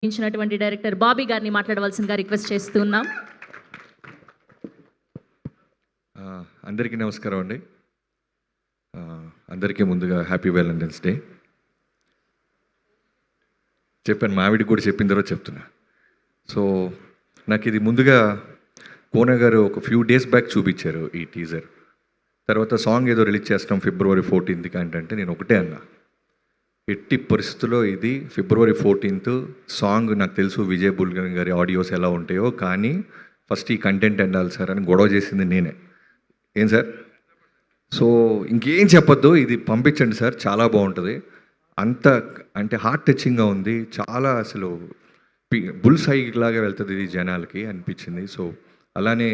ఇచ్చినటువంటి డైరెక్టర్ బాబీ గారిని మాట్లాడవలసిందిగా రిక్వెస్ట్ చేస్తున్నాం. అందరికీ నమస్కారం అండి. అందరికీ ముందుగా హ్యాపీ వ్యాలంటైన్స్ డే. చెప్పాను, మా ఆవిడికి కూడా చెప్పిన తర్వాత చెప్తున్నా. సో నాకు ఇది ముందుగా కోన గారు ఒక ఫ్యూ డేస్ బ్యాక్ చూపించారు ఈ టీజర్. తర్వాత సాంగ్ ఏదో రిలీజ్ చేస్తాం February 14th అంటే నేను ఒకటే అన్నా, ఎట్టి పరిస్థితుల్లో ఇది February 14th సాంగ్ నాకు తెలుసు విజయ్ బుల్గన్ గారి ఆడియోస్ ఎలా ఉంటాయో, కానీ ఫస్ట్ ఈ కంటెంట్ ఎండాలి సార్ అని గొడవ చేసింది నేనే. ఏం సార్, సో ఇంకేం చెప్పొద్దు, ఇది పంపించండి సార్, చాలా బాగుంటుంది. అంత అంటే హార్ట్ టచింగ్గా ఉంది, చాలా అసలు బుల్ సైడ్ లాగా వెళ్తుంది ఇది జనాలకి అనిపించింది. సో అలానే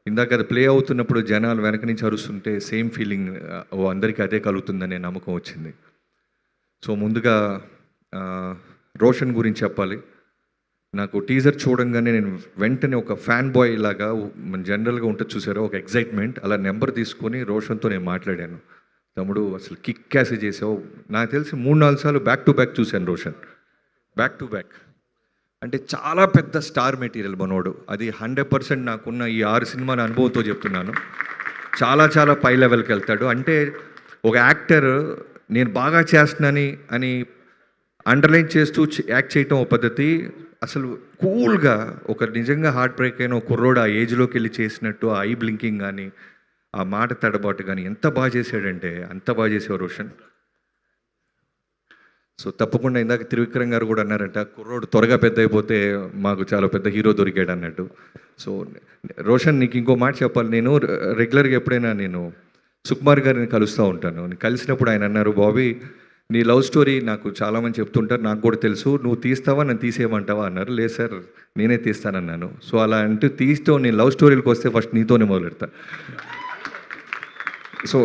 ఇందాక అది ప్లే అవుతున్నప్పుడు జనాలు వెనక నుంచి అరుస్తుంటే సేమ్ ఫీలింగ్ అందరికీ అదే కలుగుతుందనే నమ్మకం వచ్చింది. సో ముందుగా రోషన్ గురించి చెప్పాలి. నాకు టీజర్ చూడంగానే నేను వెంటనే ఒక ఫ్యాన్ బాయ్ లాగా మన జనరల్గా ఉంటుంది చూసారో ఒక ఎగ్జైట్మెంట్, అలా నెంబర్ తీసుకొని రోషన్తో నేను మాట్లాడాను. తమ్ముడు అసలు కిక్ క్యాసి చేసావు, నాకు తెలిసి 3-4 సార్లు బ్యాక్ టు బ్యాక్ చూశాను రోషన్, బ్యాక్ టు బ్యాక్. అంటే చాలా పెద్ద స్టార్ మెటీరియల్ మనోడు, అది 100% నాకున్న ఈ 6 సినిమాల అనుభవంతో చెప్తున్నాను. చాలా చాలా పై లెవెల్కి వెళ్తాడు. అంటే ఒక యాక్టర్ నేను బాగా చేస్తున్నాను అని అండర్లైన్ చేస్తూ యాక్ట్ చేయటం ఒక పద్ధతి, అసలు కూల్గా ఒక నిజంగా హార్ట్ బ్రేక్ అయిన ఒక కుర్రోడు ఆ ఏజ్లోకి వెళ్ళి చేసినట్టు ఆ ఐ బ్లింకింగ్ కానీ ఆ మాట తడబాటు కానీ ఎంత బాగా చేశాడంటే అంత బాగా చేసావు రోషన్. సో తప్పకుండా ఇందాక త్రివిక్రమ్ గారు కూడా అన్నారంట, కుర్రోడు త్వరగా పెద్ద అయిపోతే మాకు చాలా పెద్ద హీరో దొరికాడు అన్నట్టు. సో రోషన్, నీకు ఇంకో మాట చెప్పాలి. నేను రెగ్యులర్గా ఎప్పుడైనా నేను సుకుమార్ గారిని కలుస్తూ ఉంటాను. నేను కలిసినప్పుడు ఆయన అన్నారు, బాబీ నీ లవ్ స్టోరీ నాకు చాలామంది చెప్తుంటారు, నాకు కూడా తెలుసు, నువ్వు తీస్తావా నన్ను తీసేయమంటావా అన్నారు. లేదు సార్ నేనే తీస్తానన్నాను. సో అలా అంటూ తీస్తూ నేను లవ్ స్టోరీలకు వస్తే ఫస్ట్ నీతోనే మొదలెడతా. సో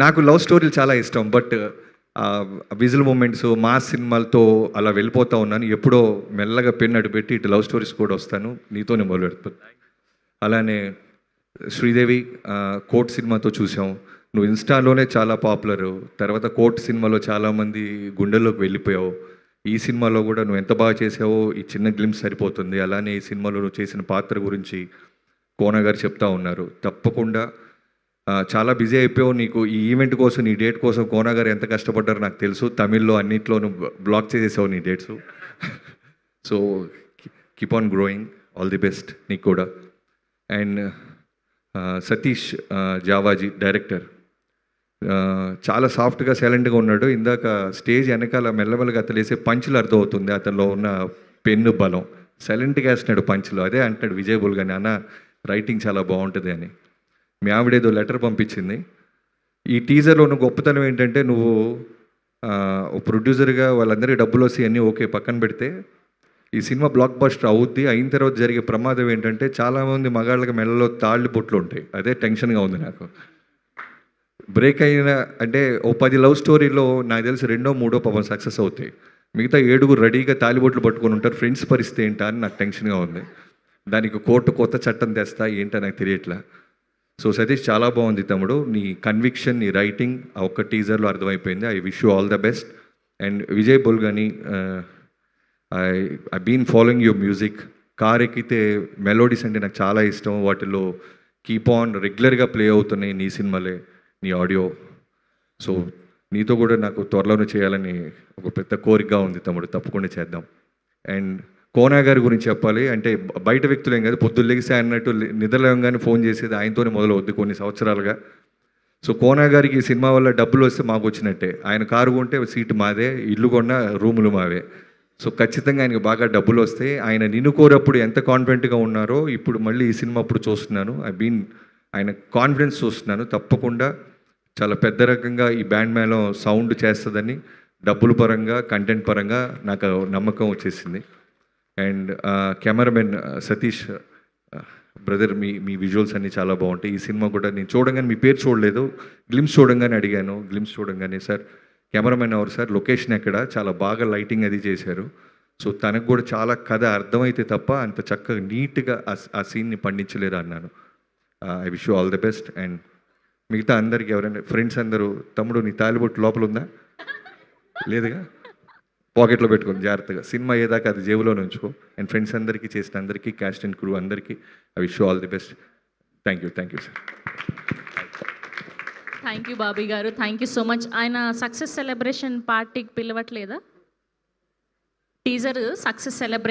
నాకు లవ్ స్టోరీలు చాలా ఇష్టం, బట్ విజువల్ మూమెంట్స్ మాస్ సినిమాలతో అలా వెళ్ళిపోతూ ఉన్నాను. ఎప్పుడో మెల్లగా పెన్ అడ్డుపెట్టి ఇటు లవ్ స్టోరీస్ కూడా వస్తాను, నీతోనే మొదలెడతాను. అలానే శ్రీదేవి కోర్ట్ సినిమాతో చూసాం, నువ్వు ఇన్స్టాలోనే చాలా పాపులరు, తర్వాత కోర్ట్ సినిమాలో చాలామంది గుండెల్లోకి వెళ్ళిపోయావు. ఈ సినిమాలో కూడా నువ్వు ఎంత బాగా చేసావో ఈ చిన్న గ్లిమ్స్ సరిపోతుంది. అలానే ఈ సినిమాలో నువ్వు చేసిన పాత్ర గురించి కోన గారు చెప్తా ఉన్నారు. తప్పకుండా చాలా బిజీ అయిపోయావు, నీకు ఈ ఈవెంట్ కోసం నీ డేట్ కోసం కోన గారు ఎంత కష్టపడ్డారో నాకు తెలుసు. తమిళ్లో అన్నింటిలో నువ్వు బ్లాక్ చేసేసావు నీ dates. So keep on growing, all the best నీకు కూడా. అండ్ సతీష్ జావాజీ డైరెక్టర్ చాలా సాఫ్ట్గా సైలెంట్గా ఉన్నాడు. ఇందాక స్టేజ్ వెనకాల మెల్లమెల్లగా అతను వేసే పంచులు అర్థమవుతుంది అతనిలో ఉన్న పెన్ను బలం. సైలెంట్గా వేస్తున్నాడు పంచులు. అదే అంటున్నాడు విజయ్ బుల్గన్, అన్న రైటింగ్ చాలా బాగుంటుంది అని. మీ ఆవిడేదో లెటర్ పంపించింది. ఈ టీజర్లో ఉన్న గొప్పతనం ఏంటంటే, నువ్వు ప్రొడ్యూసర్గా వాళ్ళందరికీ డబ్బులు వస్తాయి అన్నీ ఓకే పక్కన పెడితే, ఈ సినిమా బ్లాక్ బస్టర్ అవుద్ది. అయిన తర్వాత జరిగే ప్రమాదం ఏంటంటే చాలామంది మగాళ్ళకి మెడలో తాళ్ళు బొట్లు ఉంటాయి. అదే టెన్షన్గా ఉంది నాకు. బ్రేక్ అయిన అంటే ఓ 10 లవ్ స్టోరీలో నాకు తెలిసి 2, 3 పాపం సక్సెస్ అవుతాయి. మిగతా 7 రెడీగా తాలిబొట్లు పట్టుకొని ఉంటారు. ఫ్రెండ్స్ పరిస్థితి ఏంటా అని నాకు టెన్షన్గా ఉంది. దానికి కోర్టు కొత్త చట్టం తెస్తా ఏంటో నాకు తెలియట్లా. సో సతీష్ చాలా బాగుంది తమ్ముడు, నీ కన్విక్షన్, నీ రైటింగ్ ఆ ఒక్క టీజర్లో అర్థమైపోయింది. I wish you all the best. And Vijay Bulganin, I been following your music. Car ఎక్కితే మెలోడీస్ అంటే నాకు చాలా ఇష్టం. వాటిలో కీప్ ఆన్ రెగ్యులర్గా ప్లే అవుతున్నాయి నీ సినిమాలే, నీ ఆడియో. సో నీతో కూడా నాకు త్వరలోనే చేయాలని ఒక పెద్ద కోరికగా ఉంది తమ్ముడు, తప్పకుండా చేద్దాం. అండ్ కోన గారి గురించి చెప్పాలి అంటే బయట వ్యక్తులేం కాదు, పొద్దున్న లెగిసి అన్నట్టు నిద్రలేవగానే ఫోన్ చేసేది ఆయనతోనే మొదలవుద్ది కొన్ని సంవత్సరాలుగా. సో కోన గారికి ఈ సినిమా వల్ల డబ్బులు వస్తే మాకు వచ్చినట్టే. ఆయన కారు కొంటే సీటు మాదే, ఇల్లు కొన్న రూములు మావే. సో ఖచ్చితంగా ఆయనకు బాగా డబ్బులు వస్తాయి. ఆయన నిన్ను కోరప్పుడు ఎంత కాన్ఫిడెంట్గా ఉన్నారో ఇప్పుడు మళ్ళీ ఈ సినిమా అప్పుడు చూస్తున్నాను. ఆయన కాన్ఫిడెన్స్ చూస్తున్నాను. తప్పకుండా చాలా పెద్ద రకంగా ఈ బ్యాండ్ మేళం సౌండ్ చేస్తుందని డబ్బుల పరంగా కంటెంట్ పరంగా నాకు నమ్మకం వచ్చేసింది. And cameraman Satish brother, me visuals అన్నీ చాలా బాగుంటాయి. ఈ సినిమా కూడా నేను చూడంగానే మీ పేరు చూడలేదు, గ్లిమ్స్ చూడంగానే అడిగాను. గ్లిమ్స్ చూడంగానే సార్ కెమెరామెన్ ఎవరు సార్, లొకేషన్ ఎక్కడ, చాలా బాగా లైటింగ్ అది చేశారు. సో తనకు కూడా చాలా కథ అర్థమైతే తప్ప అంత చక్కగా నీట్గా ఆ సీన్ని పండించలేరు అన్నాను. I wish you all the best. And మిగతా అందరికి ఎవరైనా ఫ్రెండ్స్ అందరూ, తమ్ముడు నీ తాలిబొట్టు లోపల ఉందా? లేదుగా. పాకెట్లో పెట్టుకోండి జాగ్రత్తగా. సినిమా అయ్యేదాకా అది జేబులోనే ఉంచుకో. అండ్ ఫ్రెండ్స్ అందరికీ చేసిన అందరికీ, క్యాస్ట్ అండ్ క్రూ అందరికీ I wish you all the best. Thank you sir. Thank you Bobby గారు, థ్యాంక్ యూ సో మచ్. ఆయన సక్సెస్ సెలబ్రేషన్ పార్టీకి పిలవట్లేదా? Teaser success celebration